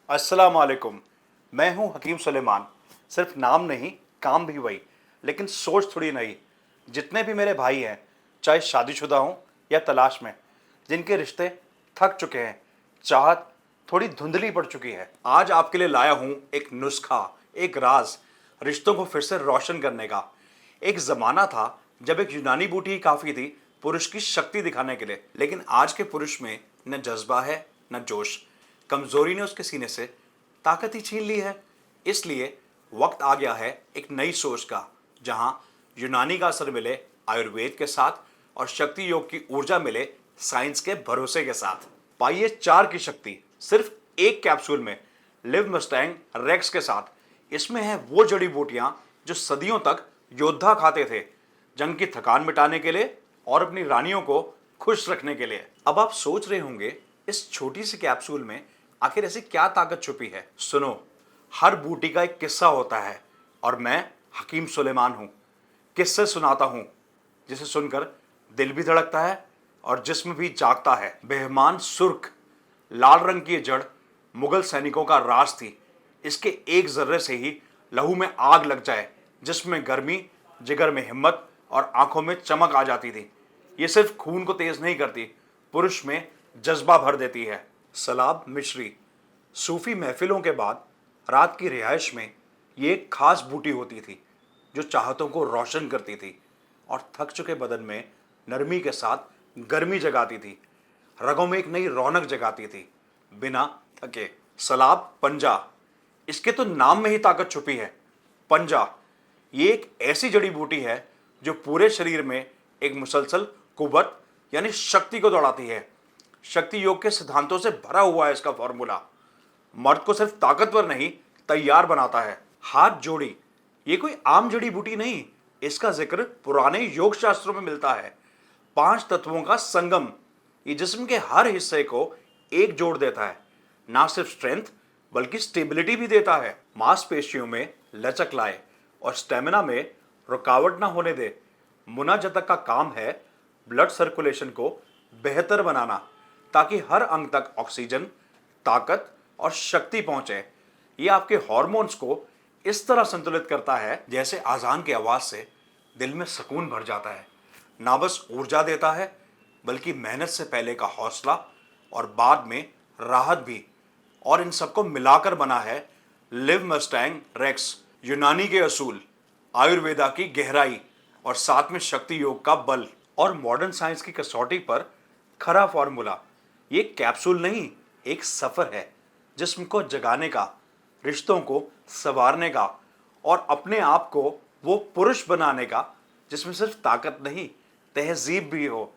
अस्सलाम वालेकुम। मैं हूं हकीम सुलेमान। सिर्फ नाम नहीं, काम भी वही, लेकिन सोच थोड़ी नई। जितने भी मेरे भाई हैं, चाहे शादीशुदा हों या तलाश में, जिनके रिश्ते थक चुके हैं, चाहत थोड़ी धुंधली पड़ चुकी है, आज आपके लिए लाया हूं एक नुस्खा, एक राज, रिश्तों को फिर से रोशन करने का। एक जमाना था जब एक यूनानी बूटी ही काफी थी पुरुष की शक्ति दिखाने के लिए, लेकिन आज के पुरुष में न जज्बा है, न जोश। कमजोरी ने उसके सीने से ताकत ही छीन ली है। इसलिए वक्त आ गया है एक नई सोच का, जहां यूनानी का असर मिले आयुर्वेद के साथ और शक्ति योग की ऊर्जा मिले साइंस के भरोसे के साथ। पाइए 4 की शक्ति सिर्फ एक कैप्सूल में, लिव मस्टैंग रेक्स के साथ। इसमें है वो जड़ी बूटियां जो सदियों तक योद्धा खाते थे, जंग की थकान मिटाने के लिए और अपनी रानियों को खुश रखने के लिए। अब आप सोच रहे होंगे, इस छोटी सी कैप्सूल में आखिर ऐसी क्या ताकत छुपी है? सुनो, हर बूटी का एक किस्सा होता है और मैं हकीम सुलेमान हूं। किस्से सुनाता हूं जिसे सुनकर दिल भी धड़कता है और जिस्म भी जागता है। बेहमान सुर्ख लाल रंग की ये जड़ मुगल सैनिकों का राज थी। इसके एक जर्रे से ही लहू में आग लग जाए, जिसमें गर्मी, जिगर में हिम्मत और आंखों में चमक आ जाती थी। ये सिर्फ खून को तेज नहीं करती, पुरुष में जज्बा भर देती है। सलाब मिश्री। सूफी महफिलों के बाद रात की रिहाइश में ये एक खास बूटी होती थी जो चाहतों को रोशन करती थी और थक चुके बदन में नरमी के साथ गर्मी जगाती थी, रगों में एक नई रौनक जगाती थी बिना थके। सलाब पंजा। इसके तो नाम में ही ताकत छुपी है। पंजा ये एक ऐसी जड़ी बूटी है जो पूरे शरीर में एक मुसलसल कुव्वत यानी शक्ति को दौड़ाती है। शक्ति योग के सिद्धांतों से भरा हुआ है इसका फॉर्मूला। मर्द को सिर्फ ताकतवर नहीं, तैयार बनाता है। हाथ जोड़ी। ये कोई आम जड़ी बूटी नहीं, इसका जिक्र पुराने योग शास्त्रों में मिलता है। 5 तत्वों का संगम। ये जिस्म के हर हिस्से को एक जोड़ देता है। ना सिर्फ स्ट्रेंथ बल्कि स्टेबिलिटी भी देता है। मांसपेशियों में लचक लाए और स्टेमिना में रुकावट ना होने दे। मुनाजतक का काम है ब्लड सर्कुलेशन को बेहतर बनाना, ताकि हर अंग तक ऑक्सीजन, ताकत और शक्ति पहुंचे। ये आपके हॉर्मोन्स को इस तरह संतुलित करता है जैसे आजान की आवाज से दिल में सुकून भर जाता है। ना बस ऊर्जा देता है बल्कि मेहनत से पहले का हौसला और बाद में राहत भी। और इन सबको मिलाकर बना है लिव मस्टैंग रेक्स। यूनानी के असूल, आयुर्वेदा की गहराई और साथ में शक्ति योग का बल और मॉडर्न साइंस की कसौटी पर खरा फॉर्मूला। ये कैप्सूल नहीं, एक सफर है जिस्म को जगाने का, रिश्तों को संवारने का और अपने आप को वो पुरुष बनाने का जिसमें सिर्फ ताकत नहीं, तहजीब भी हो।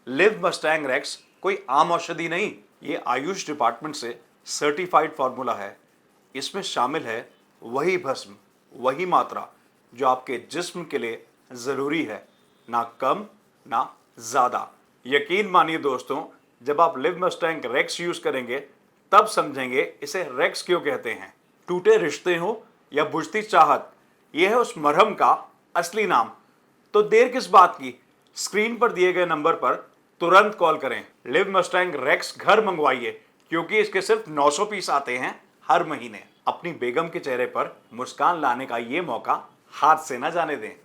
लिव मस्टैंग रेक्स कोई आम औषधि नहीं, ये आयुष डिपार्टमेंट से सर्टिफाइड फॉर्मूला है। इसमें शामिल है वही भस्म, वही मात्रा जो आपके जिस्म के लिए जरूरी है, ना कम ना ज्यादा। यकीन मानिए दोस्तों, जब आप लिव मस्टैंग रेक्स यूज करेंगे तब समझेंगे इसे रेक्स क्यों कहते हैं। टूटे रिश्ते हो या बुझती चाहत, यह है उस मरहम का असली नाम। तो देर किस बात की, स्क्रीन पर दिए गए नंबर पर तुरंत कॉल करें। लिव मस्टैंग रेक्स घर मंगवाइए, क्योंकि इसके सिर्फ 900 पीस आते हैं हर महीने। अपनी बेगम के चेहरे पर मुस्कान लाने का ये मौका हाथ से ना जाने दें।